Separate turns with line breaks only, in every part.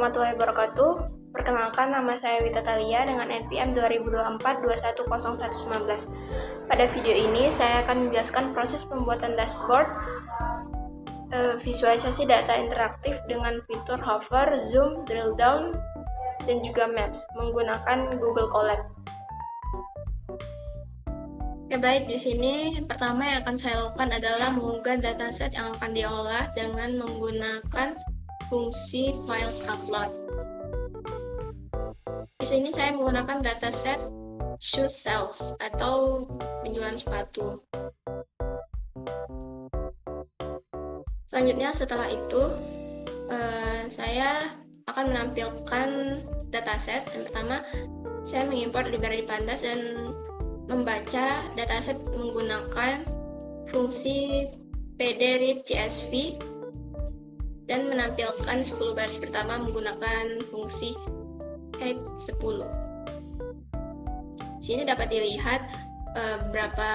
warahmatullahi wabarakatuh. Perkenalkan, nama saya Wita Thalia dengan NPM 2024-210119. Pada video ini, saya akan menjelaskan proses pembuatan dashboard, visualisasi data interaktif dengan fitur hover, zoom, drill down, dan juga maps menggunakan Google Colab. Ya baik, di sini pertama yang akan saya lakukan adalah mengunggah dataset yang akan diolah dengan menggunakan fungsi files upload. Di sini saya menggunakan dataset shoe sales atau penjualan sepatu. Selanjutnya setelah itu saya akan menampilkan dataset. Yang pertama, saya mengimport library pandas dan membaca dataset menggunakan fungsi pd-read csv dan menampilkan 10 baris pertama menggunakan fungsi height 10. Di sini dapat dilihat berapa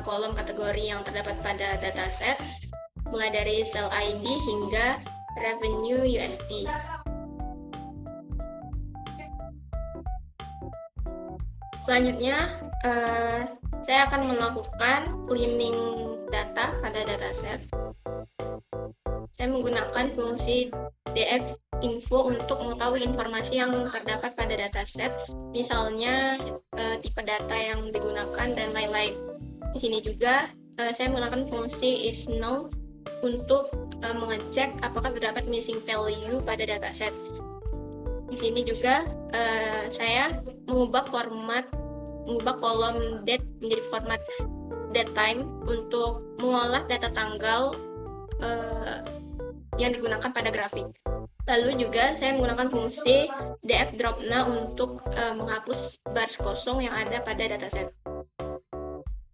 kolom kategori yang terdapat pada dataset, mulai dari sell ID hingga revenue USD. Selanjutnya, saya akan melakukan cleaning data pada dataset. Saya menggunakan fungsi dfinfo untuk mengetahui informasi yang terdapat pada dataset, misalnya tipe data yang digunakan dan lain-lain. Di sini juga saya menggunakan fungsi isNow untuk mengecek apakah terdapat missing value pada dataset. Di sini juga saya mengubah kolom date menjadi format datetime untuk mengolah data tanggal yang digunakan pada grafik. Lalu juga saya menggunakan fungsi dfdropNow untuk menghapus baris kosong yang ada pada dataset.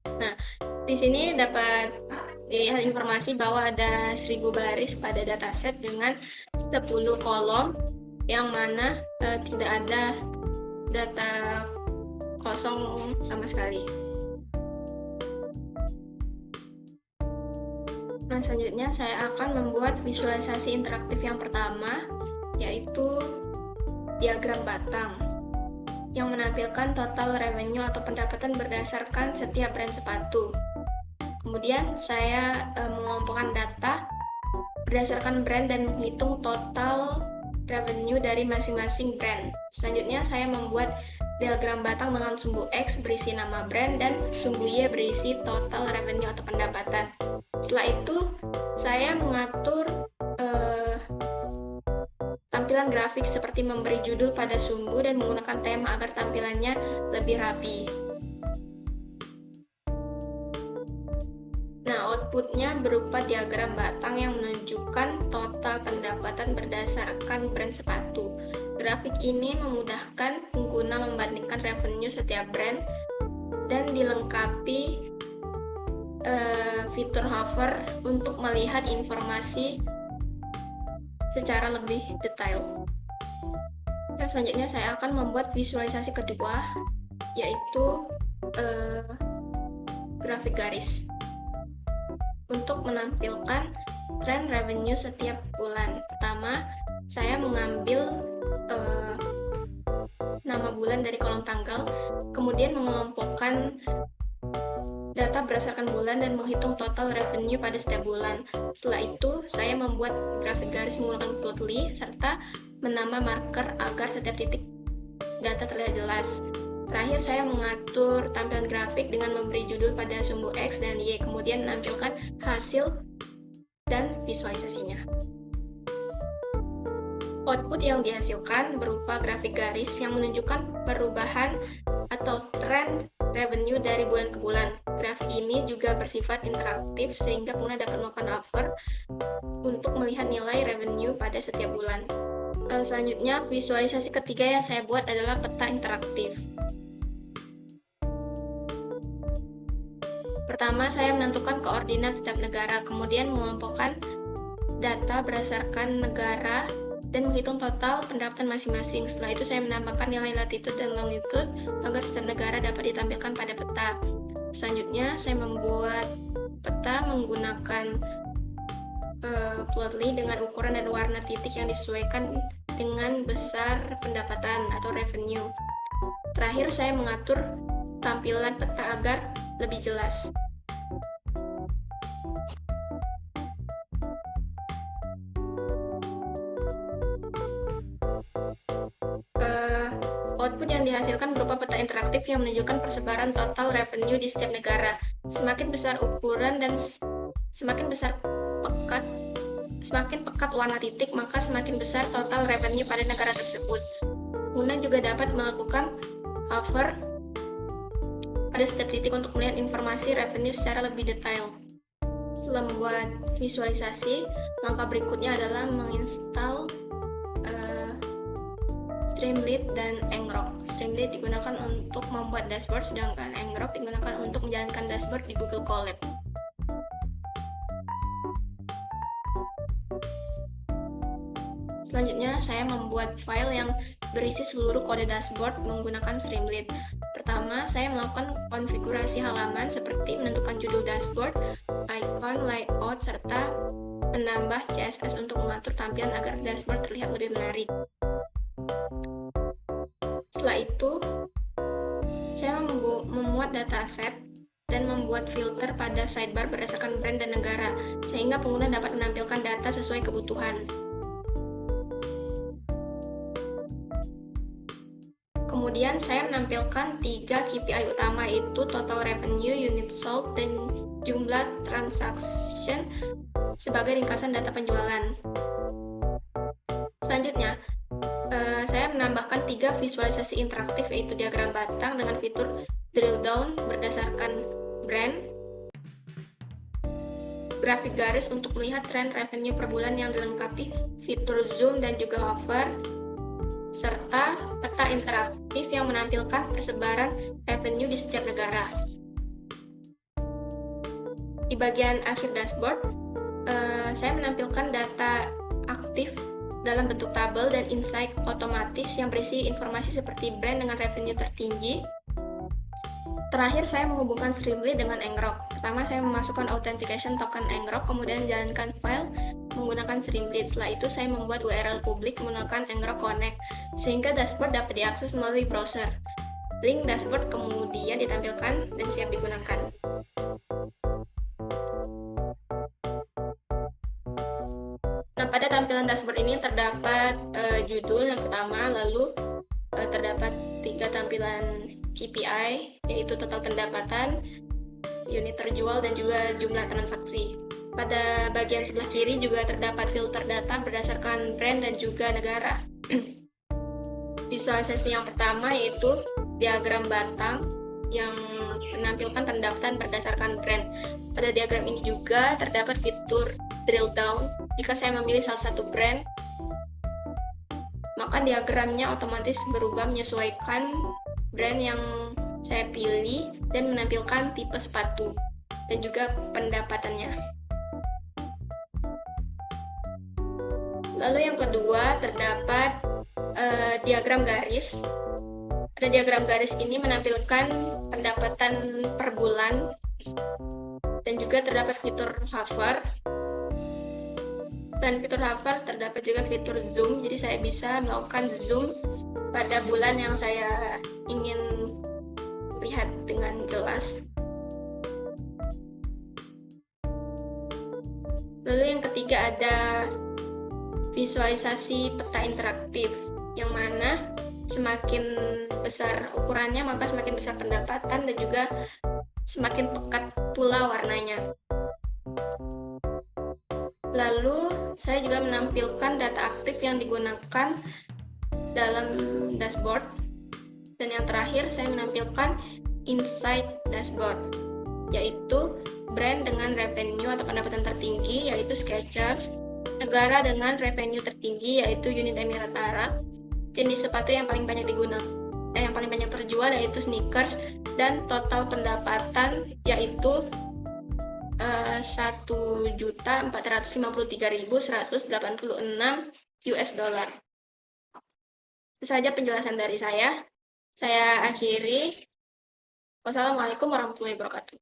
Nah, di sini dapat dilihat informasi bahwa ada 1000 baris pada dataset dengan 10 kolom yang mana tidak ada data kosong sama sekali. Nah, selanjutnya saya akan membuat visualisasi interaktif yang pertama, yaitu diagram batang yang menampilkan total revenue atau pendapatan berdasarkan setiap brand sepatu. Kemudian saya mengelompokkan data berdasarkan brand dan menghitung total revenue dari masing-masing brand. Selanjutnya saya membuat diagram batang dengan sumbu X berisi nama brand dan sumbu Y berisi total revenue atau pendapatan. Setelah itu saya mengatur tampilan grafik seperti memberi judul pada sumbu dan menggunakan tema agar tampilannya lebih rapi. Nah, outputnya berupa diagram batang yang menunjukkan total pendapatan berdasarkan brand sepatu. Grafik ini memudahkan pengguna membandingkan revenue setiap brand dan dilengkapi fitur hover untuk melihat informasi secara lebih detail. Dan selanjutnya saya akan membuat visualisasi kedua, yaitu grafik garis untuk menampilkan tren revenue setiap bulan. Pertama, saya mengambil nama bulan dari kolom tanggal, kemudian mengelompokkan data berdasarkan bulan dan menghitung total revenue pada setiap bulan. Setelah itu, saya membuat grafik garis menggunakan Plotly serta menambah marker agar setiap titik data terlihat jelas. Terakhir, saya mengatur tampilan grafik dengan memberi judul pada sumbu X dan Y, kemudian menampilkan hasil dan visualisasinya. Output yang dihasilkan berupa grafik garis yang menunjukkan perubahan atau tren revenue dari bulan ke bulan. Grafik ini juga bersifat interaktif sehingga pengguna dapat melakukan hover untuk melihat nilai revenue pada setiap bulan. Selanjutnya, visualisasi ketiga yang saya buat adalah peta interaktif. Pertama, saya menentukan koordinat setiap negara, kemudian mengelompokkan data berdasarkan negara dan menghitung total pendapatan masing-masing. Setelah itu saya menambahkan nilai latitude dan longitude agar setiap negara dapat ditampilkan pada peta. Selanjutnya saya membuat peta menggunakan Plotly dengan ukuran dan warna titik yang disesuaikan dengan besar pendapatan atau revenue. Terakhir, saya mengatur tampilan peta agar lebih jelas. Output yang dihasilkan berupa peta interaktif yang menunjukkan persebaran total revenue di setiap negara. Semakin besar ukuran dan semakin pekat warna titik, maka semakin besar total revenue pada negara tersebut. Pengguna juga dapat melakukan hover pada setiap titik untuk melihat informasi revenue secara lebih detail. Setelah membuat visualisasi, langkah berikutnya adalah menginstal Streamlit dan ngrok. Streamlit digunakan untuk membuat dashboard, sedangkan ngrok digunakan untuk menjalankan dashboard di Google Colab. Selanjutnya, saya membuat file yang berisi seluruh kode dashboard menggunakan Streamlit. Pertama, saya melakukan konfigurasi halaman seperti menentukan judul dashboard, icon, layout, serta menambah CSS untuk mengatur tampilan agar dashboard terlihat lebih menarik. Setelah itu, saya memuat dataset dan membuat filter pada sidebar berdasarkan brand dan negara, sehingga pengguna dapat menampilkan data sesuai kebutuhan. Kemudian, saya menampilkan 3 KPI utama, yaitu total revenue, unit sold, dan jumlah transaction sebagai ringkasan data penjualan. Selanjutnya, saya menambahkan 3 visualisasi interaktif, yaitu diagram batang dengan fitur drill down berdasarkan brand, grafik garis untuk melihat tren revenue per bulan yang dilengkapi fitur zoom dan juga hover, serta peta interaktif yang menampilkan persebaran revenue di setiap negara. Di bagian akhir dashboard, saya menampilkan data aktif dalam bentuk tabel dan insight otomatis yang berisi informasi seperti brand dengan revenue tertinggi. Terakhir, saya menghubungkan Streamlit dengan ngrok. Pertama, saya memasukkan authentication token ngrok, kemudian menjalankan file menggunakan Streamlit. Setelah itu, saya membuat URL publik menggunakan ngrok connect, sehingga dashboard dapat diakses melalui browser. Link dashboard kemudian ditampilkan dan siap digunakan. Nah, pada tampilan dashboard ini terdapat judul yang pertama, lalu terdapat 3 tampilan KPI, yaitu total pendapatan, unit terjual, dan juga jumlah transaksi. Pada bagian sebelah kiri juga terdapat filter data berdasarkan brand dan juga negara. Visualisasi yang pertama yaitu diagram batang yang menampilkan pendapatan berdasarkan brand. Pada diagram ini juga terdapat fitur drill down. Jika saya memilih salah satu brand, maka diagramnya otomatis berubah menyesuaikan brand yang saya pilih dan menampilkan tipe sepatu dan juga pendapatannya. Lalu yang kedua terdapat diagram garis. Pada diagram garis ini menampilkan pendapatan per bulan dan juga terdapat fitur hover. Dan fitur hover terdapat juga fitur zoom, jadi saya bisa melakukan zoom pada bulan yang saya ingin lihat dengan jelas. Lalu yang ketiga ada visualisasi peta interaktif, yang mana semakin besar ukurannya maka semakin besar pendapatan dan juga semakin pekat pula warnanya. Lalu saya juga menampilkan data aktif yang digunakan dalam dashboard. Dan yang terakhir saya menampilkan insight dashboard, yaitu brand dengan revenue atau pendapatan tertinggi yaitu Skechers, negara dengan revenue tertinggi yaitu Uni Emirat Arab, jenis sepatu yang paling banyak yang paling banyak terjual yaitu sneakers, dan total pendapatan yaitu 1.453.186 US dollar. Itu saja penjelasan dari saya. Saya akhiri. Wassalamualaikum warahmatullahi wabarakatuh.